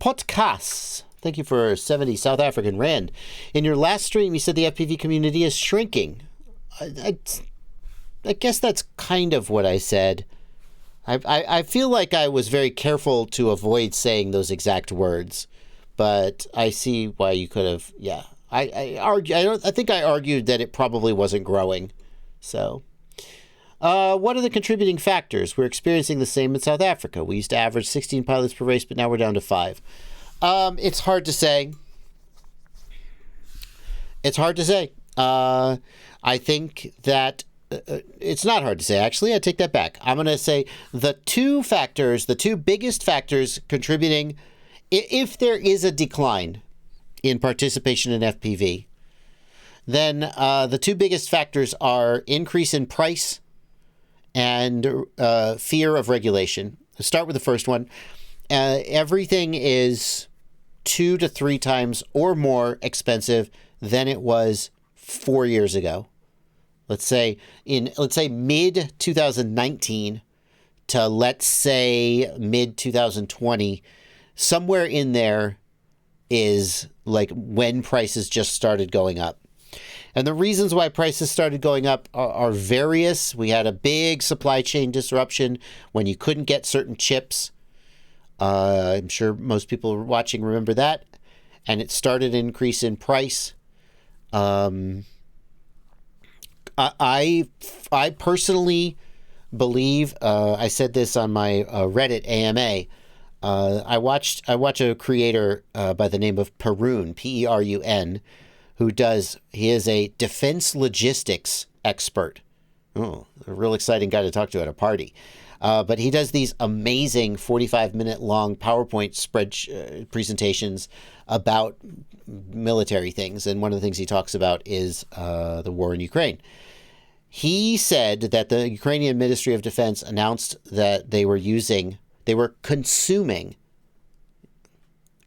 Podcasts. Thank you for 70 South African Rand. In your last stream, you said the FPV community is shrinking. I guess that's kind of what I said. I feel like I was very careful to avoid saying those exact words, but I see why you could have. Yeah, I think I argued that it probably wasn't growing. So, what are the contributing factors? We're experiencing the same in South Africa. We used to average 16 pilots per race, but now we're down to 5. It's hard to say. I think that it's not hard to say, actually. I take that back. I'm going to say the two biggest factors contributing, if there is a decline in participation in FPV, then the two biggest factors are increase in price and fear of regulation. Let's start with the first one. Everything is 2 to 3 times or more expensive than it was 4 years ago. Let's say mid 2019 to let's say mid 2020, somewhere in there is like when prices just started going up. And the reasons why prices started going up are various. We had a big supply chain disruption when you couldn't get certain chips. I'm sure most people watching remember that. And it started an increase in price. I personally believe, I said this on my Reddit AMA. I watch a creator by the name of Perun, Perun, he is a defense logistics expert. Oh, a real exciting guy to talk to at a party. But he does these amazing 45-minute long PowerPoint presentations about military things. And one of the things he talks about is the war in Ukraine. He said that the Ukrainian Ministry of Defense announced that they were consuming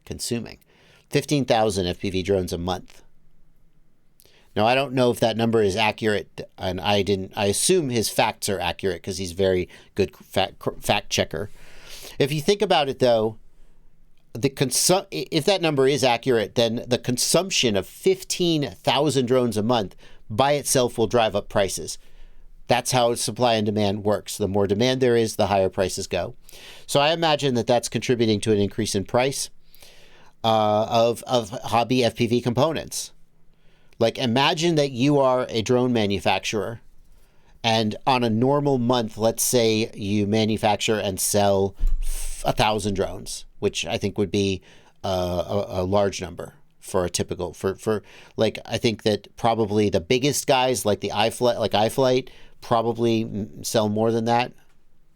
15,000 FPV drones a month. Now, I don't know if that number is accurate, and I assume his facts are accurate because he's very good fact checker. If you think about it, though, if that number is accurate, then the consumption of 15,000 drones a month by itself will drive up prices. That's how supply and demand works. The more demand there is, the higher prices go. So I imagine that that's contributing to an increase in price of hobby FPV components. Like, imagine that you are a drone manufacturer, and on a normal month, let's say you manufacture and sell 1,000 drones, which I think would be a large number for a typical, like, I think that probably the biggest guys like iFlight probably sell more than that.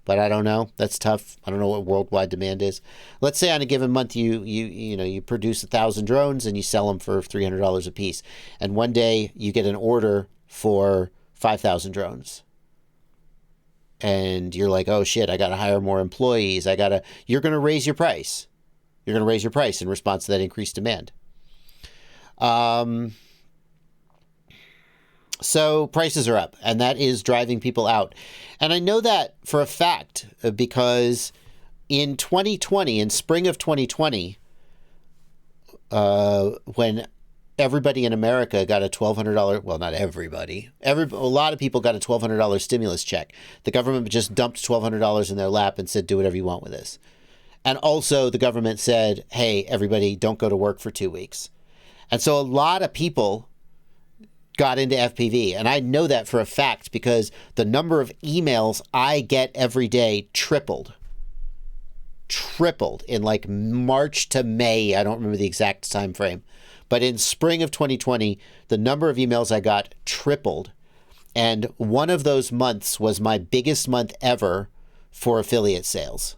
But I don't know. That's tough. I don't know what worldwide demand is. Let's say on a given month you produce 1,000 drones and you sell them for $300 a piece, and one day you get an order for 5,000 drones, and you're like, oh shit, I got to hire more employees. You're going to raise your price. You're going to raise your price in response to that increased demand. So prices are up, and that is driving people out. And I know that for a fact because in 2020, in spring of 2020, when everybody in America got a $1,200, well, not everybody, a lot of people got a $1,200 stimulus check. The government just dumped $1,200 in their lap and said, do whatever you want with this. And also the government said, hey, everybody, don't go to work for 2 weeks. And so a lot of people got into FPV. And I know that for a fact because the number of emails I get every day tripled in like March to May. I don't remember the exact time frame, but in spring of 2020, the number of emails I got tripled. And one of those months was my biggest month ever for affiliate sales.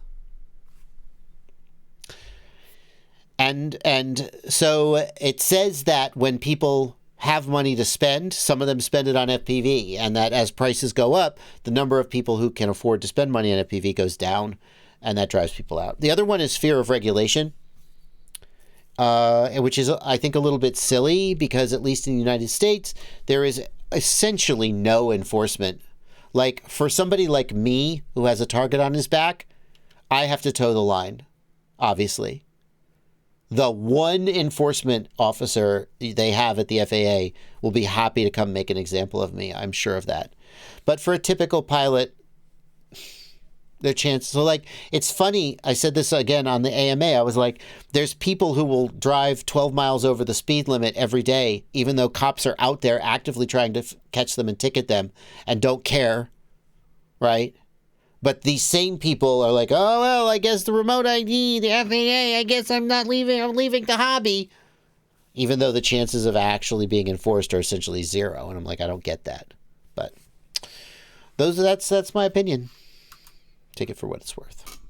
And so it says that when people have money to spend, some of them spend it on FPV, and that as prices go up, the number of people who can afford to spend money on FPV goes down, and that drives people out. The other one is fear of regulation, which is, I think, a little bit silly because at least in the United States, there is essentially no enforcement. Like, for somebody like me who has a target on his back, I have to toe the line, obviously. the one enforcement officer they have at the FAA will be happy to come make an example of me. I'm sure of that. But for a typical pilot, their chances. So, like, it's funny. I said this again on the AMA. I was like, there's people who will drive 12 miles over the speed limit every day, even though cops are out there actively trying to catch them and ticket them and don't care, right? But these same people are like, oh, well, I guess the remote ID, the FAA, I guess I'm not leaving. I'm leaving the hobby. Even though the chances of actually being enforced are essentially zero. And I'm like, I don't get that. But that's my opinion. Take it for what it's worth.